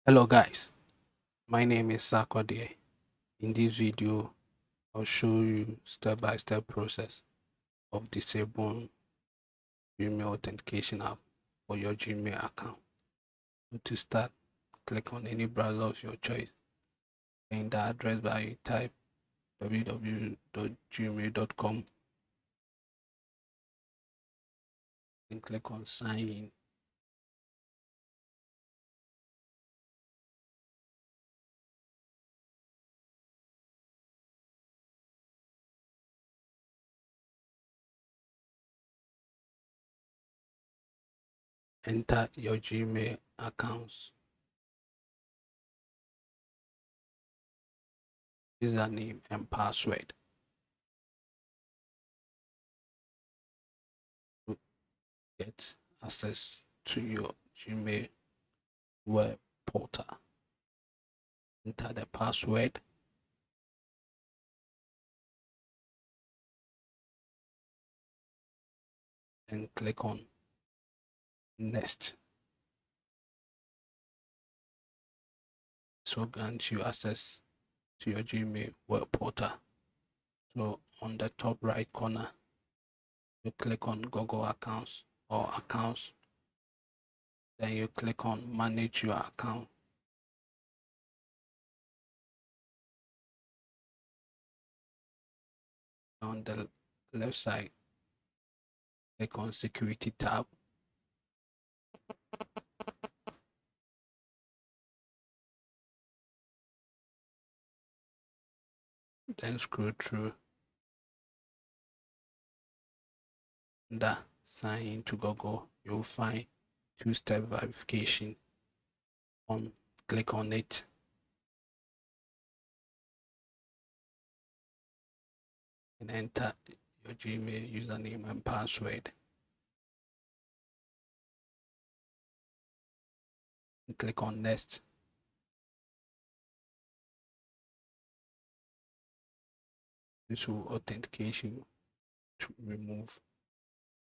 Hello guys, my name is Sakode. In this video, I'll show you step-by-step process of disabling Gmail authentication app for your Gmail account. So to start, click on any browser of your choice. In the address bar, you type www.gmail.com and click on sign in. Enter your Gmail account's username and password. To get access to your Gmail web portal. Enter the password and click on next. This will grant you access to your Gmail web portal. So on the top right corner, you click on Google accounts or accounts. Then you click on manage your account. On the left side, click on security tab. Then scroll through the sign in to Google. You'll find two-step verification. Click on it. And enter your Gmail username and password. And click on next. This will authentication to remove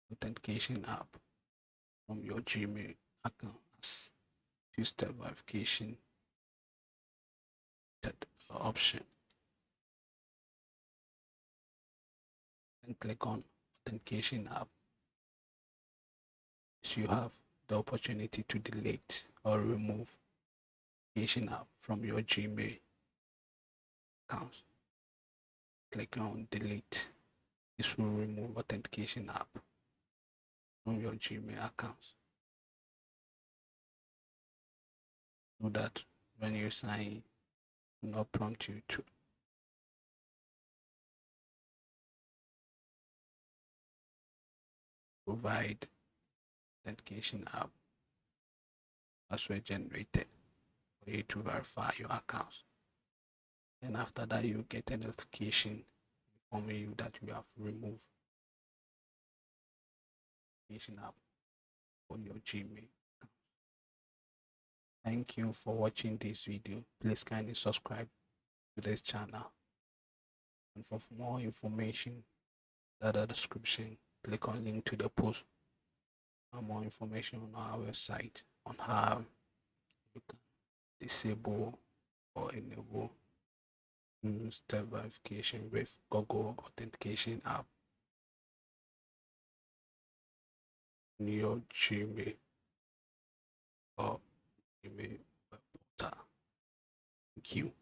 authentication app from your Gmail account as two-step verification option. And click on authentication app. So you have the opportunity to delete or remove authentication app from your Gmail account. Click on delete. This will remove authentication app from your Gmail accounts. So that when you sign, it will not prompt you to provide authentication app password generated for you to verify your accounts. And after that, you get a notification informing you that you have removed authentication app for your Gmail. Thank you for watching this video. Please kindly subscribe to this channel. And for more information, the description, click on link to the post for more information on our website on how you can disable or enable two-step verification with Google Authentication app in your Gmail or Gmail web portal. Thank you.